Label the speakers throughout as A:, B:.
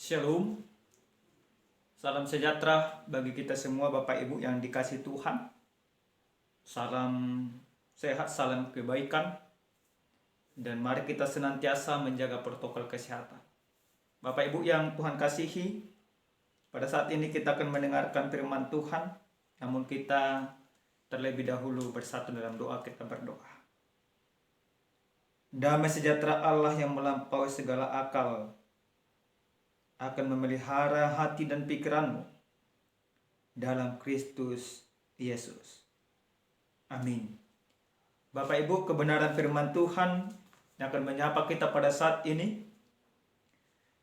A: Shalom, salam sejahtera bagi kita semua Bapak Ibu yang dikasih Tuhan. Salam sehat, salam kebaikan, dan mari kita senantiasa menjaga protokol kesehatan. Bapak Ibu yang Tuhan kasihi, pada saat ini kita akan mendengarkan firman Tuhan, namun kita terlebih dahulu bersatu dalam doa. Kita berdoa. Damai sejahtera Allah yang melampaui segala akal akan memelihara hati dan pikiranmu dalam Kristus Yesus. Amin. Bapak Ibu, kebenaran firman Tuhan yang akan menyapa kita pada saat ini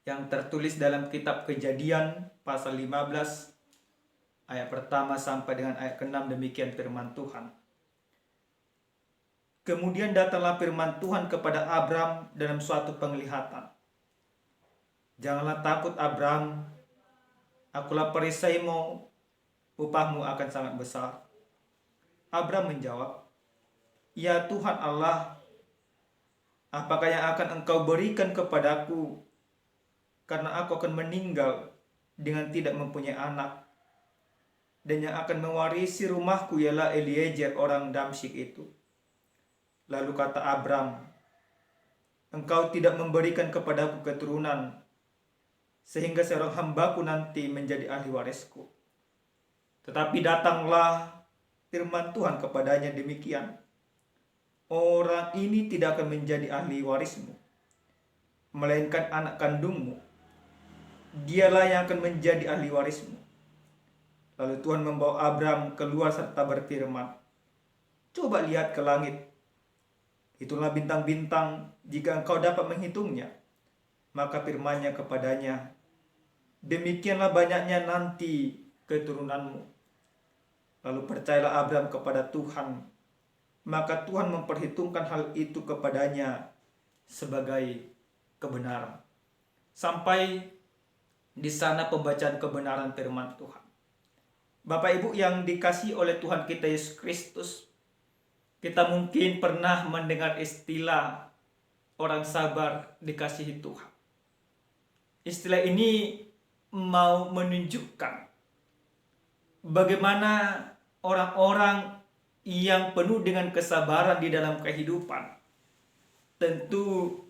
A: yang tertulis dalam kitab Kejadian pasal 15 ayat pertama sampai dengan ayat ke-6. Demikian firman Tuhan. Kemudian datanglah firman Tuhan kepada Abram dalam suatu penglihatan. Janganlah takut Abram, akulah perisaimu, upahmu akan sangat besar. Abram menjawab, ya Tuhan Allah, apakah yang akan engkau berikan kepadaku, karena aku akan meninggal dengan tidak mempunyai anak, dan yang akan mewarisi rumahku ialah Eliezer orang Damsyik itu. Lalu kata Abram, engkau tidak memberikan kepadaku keturunan, sehingga seorang hambaku nanti menjadi ahli warisku. Tetapi datanglah firman Tuhan kepadanya demikian, orang ini tidak akan menjadi ahli warismu, melainkan anak kandungmu, dialah yang akan menjadi ahli warismu. Lalu Tuhan membawa Abram keluar serta berfirman, coba lihat ke langit, itulah bintang-bintang, jika engkau dapat menghitungnya. Maka firman-Nya kepadanya, demikianlah banyaknya nanti keturunanmu. Lalu percayalah Abram kepada Tuhan, maka Tuhan memperhitungkan hal itu kepadanya sebagai kebenaran. Sampai di sana pembacaan kebenaran firman Tuhan. Bapak Ibu yang dikasihi oleh Tuhan kita Yesus Kristus, kita mungkin pernah mendengar istilah orang sabar dikasihi Tuhan. Istilah ini mau menunjukkan bagaimana orang-orang yang penuh dengan kesabaran di dalam kehidupan tentu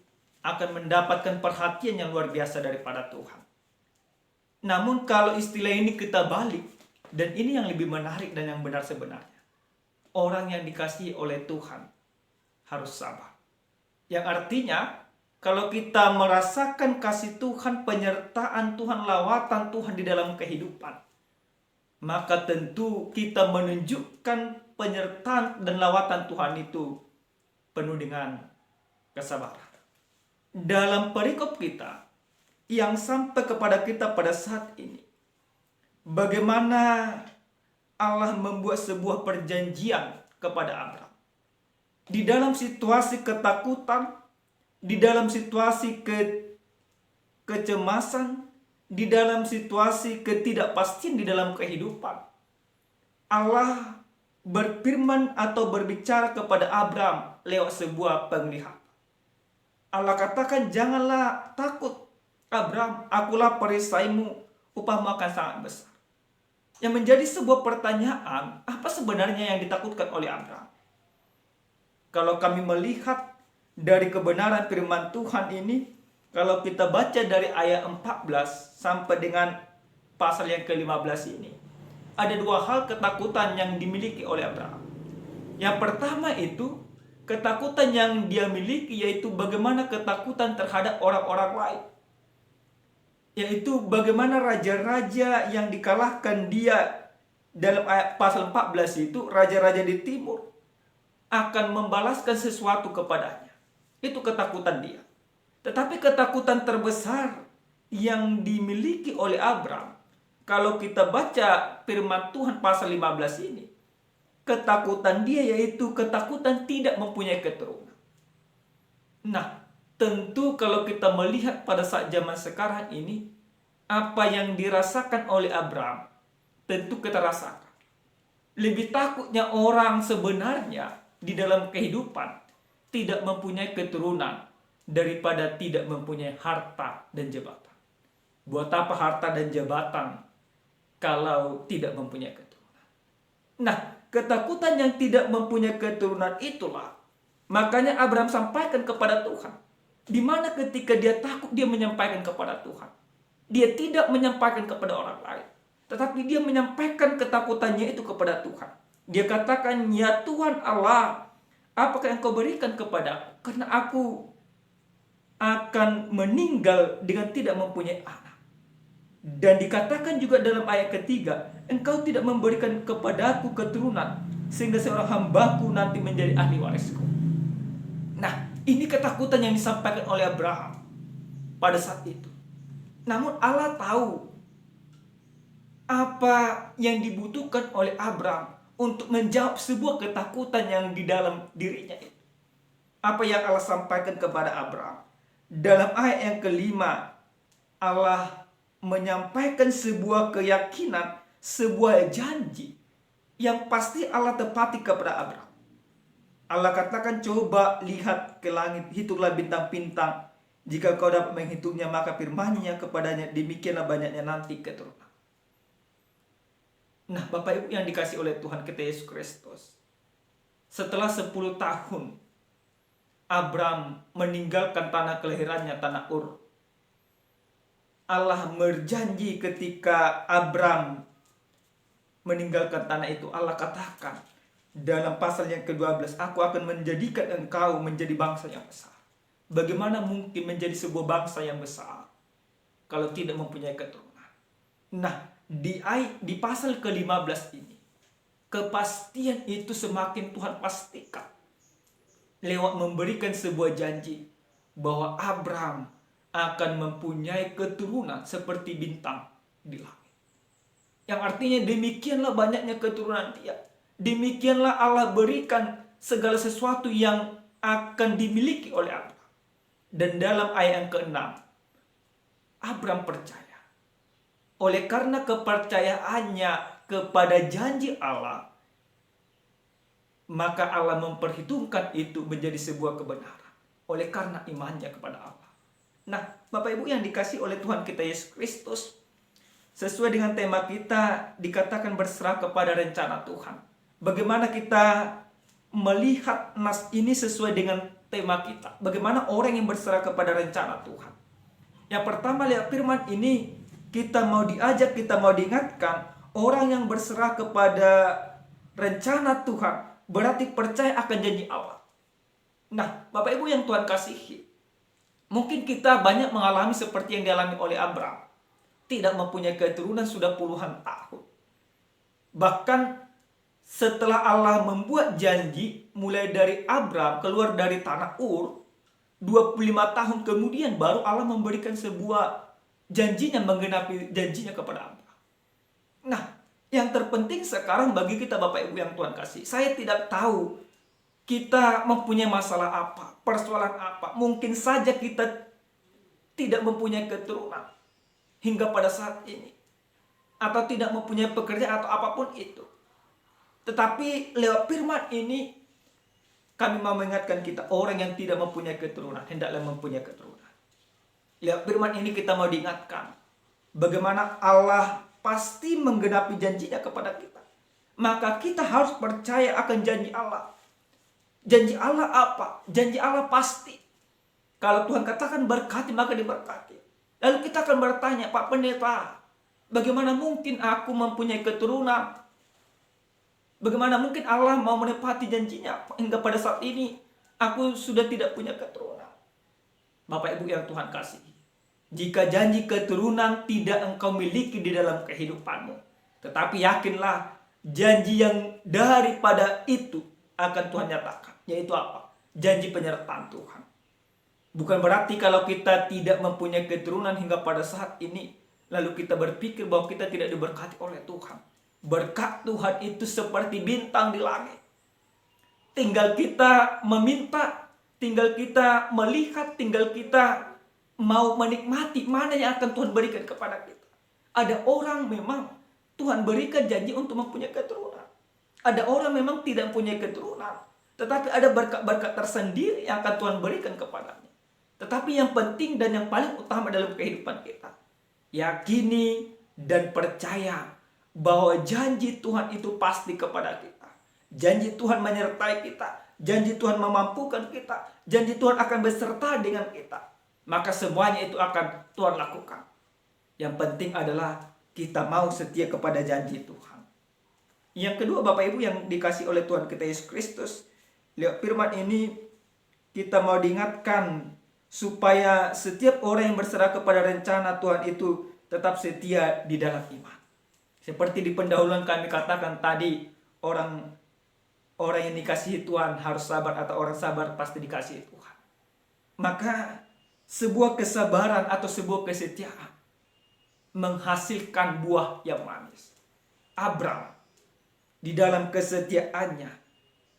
A: akan mendapatkan perhatian yang luar biasa daripada Tuhan. Namun kalau istilah ini kita balik, dan ini yang lebih menarik dan yang benar sebenarnya, orang yang dikasihi oleh Tuhan harus sabar. Yang artinya, kalau kita merasakan kasih Tuhan, penyertaan Tuhan, lawatan Tuhan di dalam kehidupan, maka tentu kita menunjukkan penyertaan dan lawatan Tuhan itu penuh dengan kesabaran. Dalam perikop kita yang sampai kepada kita pada saat ini, bagaimana Allah membuat sebuah perjanjian kepada Abraham. Di dalam situasi ketakutan, di dalam situasi kecemasan, di dalam situasi ketidakpastian di dalam kehidupan, Allah berfirman atau berbicara kepada Abram lewat sebuah penglihatan. Allah katakan, janganlah takut Abram, akulah perisaimu, upahmu akan sangat besar. Yang menjadi sebuah pertanyaan, apa sebenarnya yang ditakutkan oleh Abram? Kalau kami melihat dari kebenaran firman Tuhan ini, kalau kita baca dari ayat 14 sampai dengan pasal yang ke-15 ini, ada dua hal ketakutan yang dimiliki oleh Abraham. Yang pertama itu, ketakutan yang dia miliki yaitu bagaimana ketakutan terhadap orang-orang lain. Yaitu bagaimana raja-raja yang dikalahkan dia dalam ayat pasal 14 itu, raja-raja di timur, akan membalaskan sesuatu kepadanya. Itu ketakutan dia. Tetapi ketakutan terbesar yang dimiliki oleh Abram, kalau kita baca firman Tuhan pasal 15 ini, ketakutan dia yaitu ketakutan tidak mempunyai keturunan. Nah, tentu kalau kita melihat pada saat zaman sekarang ini, apa yang dirasakan oleh Abram, tentu kita rasakan. Lebih takutnya orang sebenarnya di dalam kehidupan tidak mempunyai keturunan daripada tidak mempunyai harta dan jabatan. Buat apa harta dan jabatan kalau tidak mempunyai keturunan? Nah, ketakutan yang tidak mempunyai keturunan itulah makanya Abraham sampaikan kepada Tuhan. Di mana ketika dia takut, dia menyampaikan kepada Tuhan. Dia tidak menyampaikan kepada orang lain, tetapi dia menyampaikan ketakutannya itu kepada Tuhan. Dia katakan, "Ya Tuhan Allah, apakah yang kau berikan kepadaku? Karena aku akan meninggal dengan tidak mempunyai anak." Dan dikatakan juga dalam ayat ketiga, "Engkau tidak memberikan kepadaku keturunan, sehingga seorang hambaku nanti menjadi ahli warisku." Nah, ini ketakutan yang disampaikan oleh Abraham pada saat itu. Namun Allah tahu apa yang dibutuhkan oleh Abraham untuk menjawab sebuah ketakutan yang di dalam dirinya itu. Apa yang Allah sampaikan kepada Abraham? Dalam ayat yang kelima, Allah menyampaikan sebuah keyakinan, sebuah janji yang pasti Allah tepati kepada Abraham. Allah katakan, "Coba lihat ke langit, hitunglah bintang-bintang. Jika kau dapat menghitungnya, maka firman-Nya kepadanya, demikianlah banyaknya nanti keturunan." Nah, Bapak Ibu yang dikasih oleh Tuhan kita Yesus Kristus, setelah 10 tahun Abraham meninggalkan tanah kelahirannya, tanah Ur, Allah berjanji ketika Abraham meninggalkan tanah itu. Allah katakan dalam pasal yang ke-12, "Aku akan menjadikan engkau menjadi bangsa yang besar." Bagaimana mungkin menjadi sebuah bangsa yang besar kalau tidak mempunyai keturunan? Nah, di pasal ke-15 ini, kepastian itu semakin Tuhan pastikan lewat memberikan sebuah janji bahwa Abraham akan mempunyai keturunan seperti bintang di langit. Yang artinya demikianlah banyaknya keturunan dia. Demikianlah Allah berikan segala sesuatu yang akan dimiliki oleh Abraham. Dan dalam ayat yang ke-6, Abraham percaya. Oleh karena kepercayaannya kepada janji Allah, maka Allah memperhitungkan itu menjadi sebuah kebenaran. Oleh karena imannya kepada Allah. Nah, Bapak Ibu yang dikasih oleh Tuhan kita Yesus Kristus, sesuai dengan tema kita, dikatakan berserah kepada rencana Tuhan. Bagaimana kita melihat nas ini sesuai dengan tema kita? Bagaimana orang yang berserah kepada rencana Tuhan? Yang pertama, lihat firman ini, kita mau diajak, kita mau diingatkan, orang yang berserah kepada rencana Tuhan berarti percaya akan janji Allah. Nah, Bapak Ibu yang Tuhan kasihi, mungkin kita banyak mengalami seperti yang dialami oleh Abraham. Tidak mempunyai keturunan sudah puluhan tahun. Bahkan setelah Allah membuat janji mulai dari Abraham keluar dari tanah Ur, 25 tahun kemudian baru Allah memberikan sebuah janjinya, menggenapi janjinya kepada Abraham. Nah, yang terpenting sekarang bagi kita Bapak Ibu yang Tuhan kasih, saya tidak tahu kita mempunyai masalah apa, persoalan apa. Mungkin saja kita tidak mempunyai keturunan hingga pada saat ini, atau tidak mempunyai pekerjaan atau apapun itu. Tetapi lewat firman ini kami mau mengingatkan kita, orang yang tidak mempunyai keturunan hendaklah mempunyai keturunan. Lewat firman ini kita mau diingatkan bagaimana Allah pasti menggenapi janjinya kepada kita. Maka kita harus percaya akan janji Allah. Janji Allah apa? Janji Allah pasti. Kalau Tuhan katakan berkati, maka diberkati. Lalu kita akan bertanya, "Pak Pendeta, bagaimana mungkin aku mempunyai keturunan? Bagaimana mungkin Allah mau menepati janjinya hingga pada saat ini aku sudah tidak punya keturunan?" Bapak Ibu yang Tuhan kasihi, jika janji keturunan tidak engkau miliki di dalam kehidupanmu, tetapi yakinlah janji yang daripada itu akan Tuhan nyatakan. Yaitu apa? Janji penyertaan Tuhan. Bukan berarti kalau kita tidak mempunyai keturunan hingga pada saat ini, lalu kita berpikir bahwa kita tidak diberkati oleh Tuhan. Berkat Tuhan itu seperti bintang di langit. Tinggal kita meminta, tinggal kita melihat, tinggal kita mau menikmati mana yang akan Tuhan berikan kepada kita. Ada orang memang Tuhan berikan janji untuk mempunyai keturunan. Ada orang memang tidak punya keturunan, tetapi ada berkat-berkat tersendiri yang akan Tuhan berikan kepadanya. Tetapi yang penting dan yang paling utama dalam kehidupan kita, Yakini dan percaya bahwa janji Tuhan itu pasti kepada kita. Janji Tuhan menyertai kita. Janji Tuhan memampukan kita. Janji Tuhan akan beserta dengan kita. Maka semuanya itu akan Tuhan lakukan. Yang penting adalah kita mau setia kepada janji Tuhan. Yang kedua, Bapak Ibu yang dikasih oleh Tuhan kita Yesus Kristus, lihat firman ini kita mau diingatkan supaya setiap orang yang berserah kepada rencana Tuhan itu tetap setia di dalam iman. Seperti di pendahuluan kami katakan tadi, orang yang dikasihi Tuhan harus sabar, atau orang sabar pasti dikasihi Tuhan. Maka sebuah kesabaran atau sebuah kesetiaan menghasilkan buah yang manis. Abraham di dalam kesetiaannya,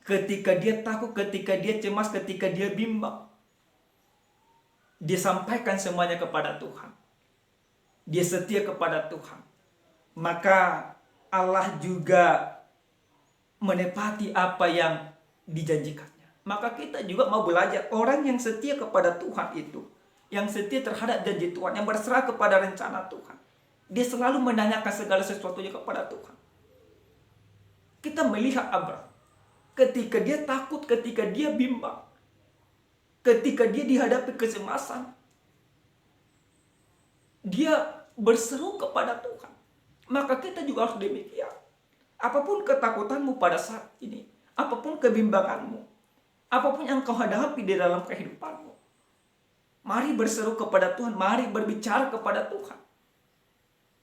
A: ketika dia takut, ketika dia cemas, ketika dia bimbang, dia sampaikan semuanya kepada Tuhan. Dia setia kepada Tuhan. Maka Allah juga menepati apa yang dijanjikannya. Maka kita juga mau belajar, orang yang setia kepada Tuhan itu, yang setia terhadap janji Tuhan, yang berserah kepada rencana Tuhan, dia selalu menanyakan segala sesuatunya kepada Tuhan. Kita melihat Abraham, ketika dia takut, ketika dia bimbang, ketika dia dihadapi kecemasan, dia berseru kepada Tuhan. Maka kita juga harus demikian. Apapun ketakutanmu pada saat ini, apapun kebimbanganmu, apapun yang kau hadapi di dalam kehidupanmu, mari berseru kepada Tuhan, mari berbicara kepada Tuhan.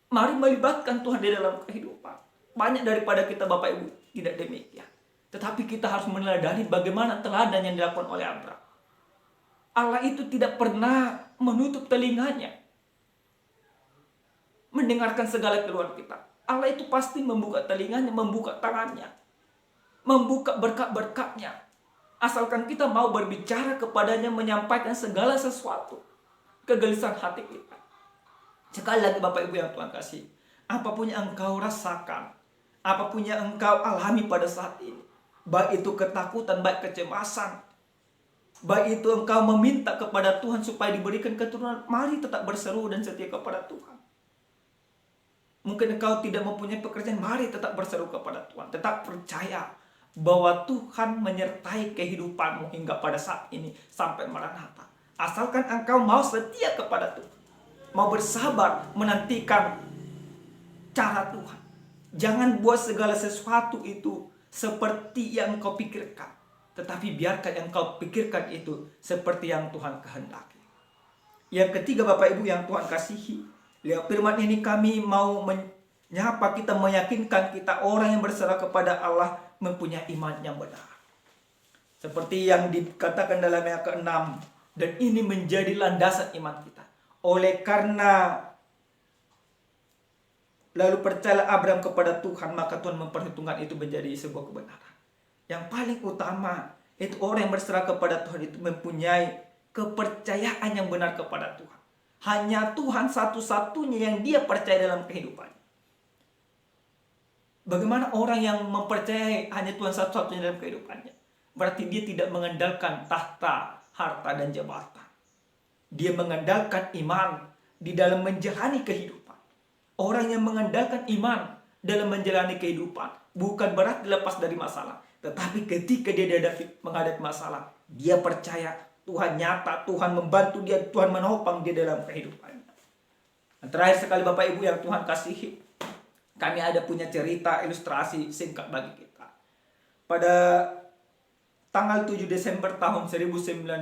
A: Mari melibatkan Tuhan di dalam kehidupan. Banyak daripada kita, Bapak Ibu, tidak demikian. Tetapi kita harus meneladani bagaimana teladan yang dilakukan oleh Abraham. Allah itu tidak pernah menutup telinganya mendengarkan segala keluhan kita. Allah itu pasti membuka telinganya, membuka tangannya, membuka berkat-berkatnya. Asalkan kita mau berbicara kepadanya, menyampaikan segala sesuatu, kegelisahan hati kita. Sekali lagi Bapak Ibu yang Tuhan kasih, apapun yang engkau rasakan, apapun yang engkau alami pada saat ini, baik itu ketakutan, baik kecemasan, baik itu engkau meminta kepada Tuhan supaya diberikan keturunan, mari tetap berseru dan setia kepada Tuhan. Mungkin engkau tidak mempunyai pekerjaan, mari tetap berseru kepada Tuhan. Tetap percaya bahwa Tuhan menyertai kehidupanmu hingga pada saat ini sampai Maranatha. Asalkan engkau mau setia kepada Tuhan, mau bersabar menantikan cara Tuhan. Jangan buat segala sesuatu itu seperti yang engkau pikirkan, tetapi biarkan yang engkau pikirkan itu seperti yang Tuhan kehendaki. Yang ketiga, Bapak Ibu yang Tuhan kasihi, lihat firman ini kami mau menyapa kita, meyakinkan kita orang yang berserah kepada Allah mempunyai iman yang benar. Seperti yang dikatakan dalam ayat ke-6, dan ini menjadi landasan iman kita. Oleh karena lalu percaya Abraham kepada Tuhan, maka Tuhan memperhitungkan itu menjadi sebuah kebenaran. Yang paling utama itu orang yang berserah kepada Tuhan itu mempunyai kepercayaan yang benar kepada Tuhan. Hanya Tuhan satu-satunya yang dia percaya dalam kehidupannya. Bagaimana orang yang mempercayai hanya Tuhan satu-satunya dalam kehidupannya? Berarti dia tidak mengandalkan tahta, harta, dan jabatan. Dia mengandalkan iman di dalam menjalani kehidupan. Orang yang mengandalkan iman dalam menjalani kehidupan bukan berarti lepas dari masalah. Tetapi ketika dia menghadapi masalah, dia percaya Tuhan nyata, Tuhan membantu dia, Tuhan menopang dia dalam kehidupannya. Dan terakhir sekali Bapak Ibu yang Tuhan kasihi, kami ada punya cerita ilustrasi singkat bagi kita. Pada tanggal 7 Desember tahun 1998,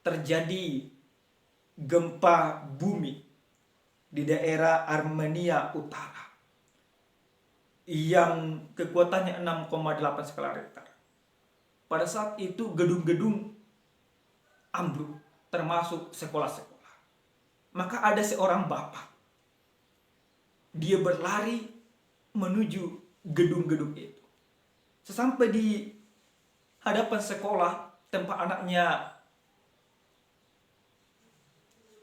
A: terjadi gempa bumi di daerah Armenia Utara yang kekuatannya 6,8 skala Richter. Pada saat itu gedung-gedung ambruk, termasuk sekolah-sekolah. Maka ada seorang bapak. Dia berlari menuju gedung-gedung itu. Sesampai di hadapan sekolah tempat anaknya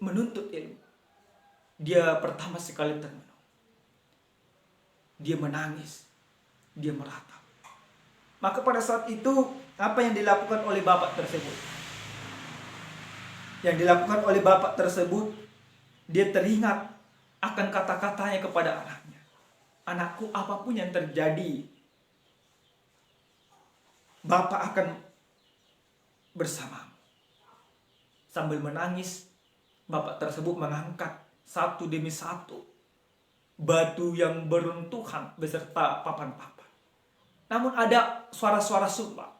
A: menuntut ilmu, dia pertama sekali termenung. Dia menangis, dia meratap. Maka pada saat itu, apa yang dilakukan oleh bapak tersebut? Yang dilakukan oleh bapak tersebut, Dia teringat akan kata-katanya kepada anaknya. Anakku, apapun yang terjadi, Bapak akan bersamamu. Sambil menangis, bapak tersebut mengangkat satu demi satu batu yang beruntuhan beserta papan-papan. Namun ada suara-suara sumpah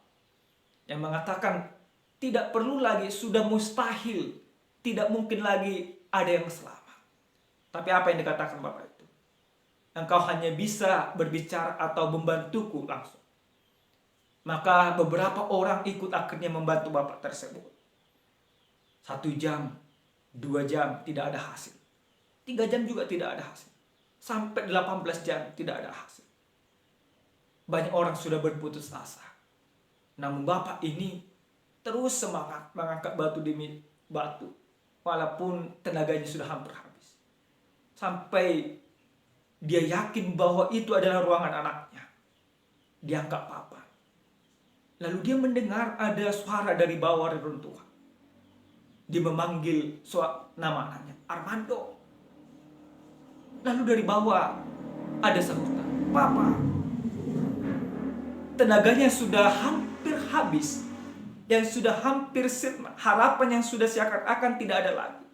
A: yang mengatakan tidak perlu lagi, sudah mustahil, tidak mungkin lagi ada yang selamat. Tapi apa yang dikatakan bapak itu? Engkau hanya bisa berbicara atau membantuku langsung. Maka beberapa orang ikut akhirnya membantu bapak tersebut. 1 jam, 2 jam tidak ada hasil. 3 jam juga tidak ada hasil. Sampai 18 jam tidak ada hasil. Banyak orang sudah berputus asa. Namun bapak ini terus semangat mengangkat batu demi batu. Walaupun tenaganya sudah hampir habis. Sampai dia yakin bahwa itu adalah ruangan anaknya. Dia angkat papan. Lalu dia mendengar ada suara dari bawah reruntuhan. Dia memanggil nama anaknya, Armando. Lalu dari bawah ada sambutan, Papa. Tenaganya sudah hampir habis. Yang sudah hampir sirna. Harapan yang sudah seakan-akan tidak ada lagi.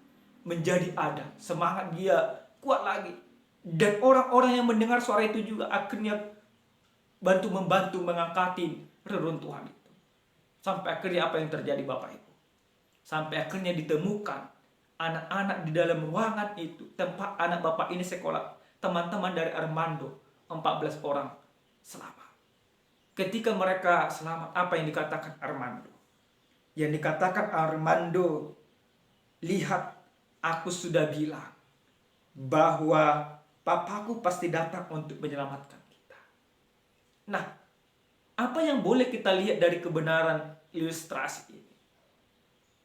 A: Menjadi ada. Semangat dia kuat lagi. Dan orang-orang yang mendengar suara itu juga akhirnya membantu mengangkatin reruntuhan itu. Sampai akhirnya apa yang terjadi Bapak Ibu? Sampai akhirnya ditemukan anak-anak di dalam ruangan itu, tempat anak bapak ini sekolah, teman-teman dari Armando, 14 orang selamat. Ketika mereka selamat, apa yang dikatakan Armando? Yang dikatakan Armando, lihat, aku sudah bilang bahwa papaku pasti datang untuk menyelamatkan kita. Nah, apa yang boleh kita lihat dari kebenaran ilustrasi ini?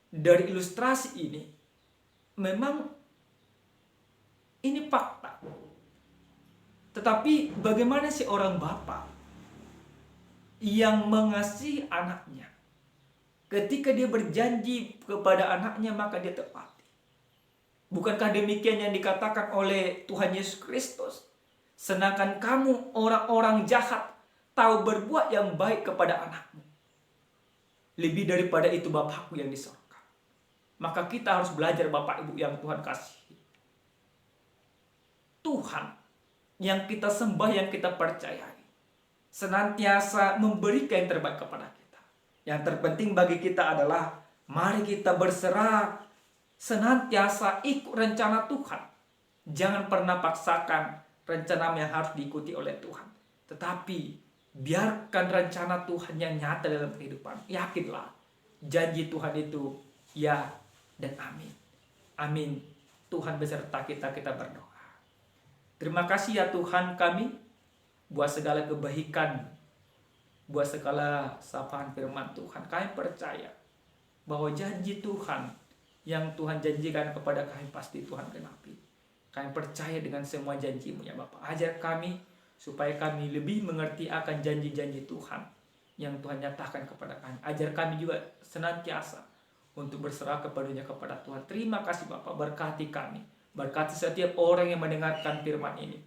A: Dari ilustrasi ini, memang ini fakta. Tetapi bagaimana sih orang bapak yang mengasihi anaknya? Ketika dia berjanji kepada anaknya, maka dia tepati. Bukankah demikian yang dikatakan oleh Tuhan Yesus Kristus? Sedangkan kamu orang-orang jahat tahu berbuat yang baik kepada anakmu. Lebih daripada itu Bapakku yang di sorga. Maka kita harus belajar Bapak Ibu yang Tuhan kasihi. Tuhan yang kita sembah, yang kita percayai, senantiasa memberikan yang terbaik kepada kita. Yang terpenting bagi kita adalah mari kita berserah, senantiasa ikut rencana Tuhan. Jangan pernah paksakan rencana yang harus diikuti oleh Tuhan. Tetapi biarkan rencana Tuhan yang nyata dalam kehidupan. Yakinlah janji Tuhan itu ya dan amin. Amin. Tuhan beserta kita berdoa. Terima kasih ya Tuhan kami buat segala kebaikan, buat segala sapaan firman Tuhan. Kami percaya bahwa janji Tuhan yang Tuhan janjikan kepada kami pasti Tuhan genapi. Kami percaya dengan semua janji-Mu ya Bapak. Ajar kami supaya kami lebih mengerti akan janji-janji Tuhan yang Tuhan nyatakan kepada kami. Ajar kami juga senantiasa untuk berserah kepadanya kepada Tuhan. Terima kasih Bapak, berkati kami. Berkati setiap orang yang mendengarkan firman ini.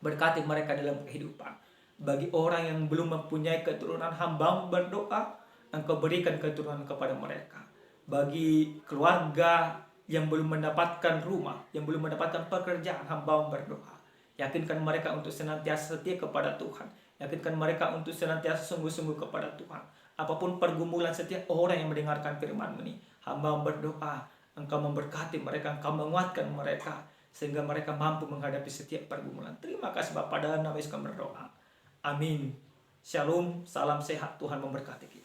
A: Berkati mereka dalam kehidupan. Bagi orang yang belum mempunyai keturunan, hamba berdoa, Engkau berikan keturunan kepada mereka. Bagi keluarga yang belum mendapatkan rumah, yang belum mendapatkan pekerjaan, hamba berdoa. Yakinkan mereka untuk senantiasa setia kepada Tuhan. Yakinkan mereka untuk senantiasa sungguh-sungguh kepada Tuhan. Apapun pergumulan setiap orang yang mendengarkan firman-Mu ini, hamba berdoa, Engkau memberkati mereka, Engkau menguatkan mereka, sehingga mereka mampu menghadapi setiap pergumulan. Terima kasih Bapak, dalam nama Yesus kami berdoa. Amin. Shalom, salam sehat, Tuhan memberkati kita.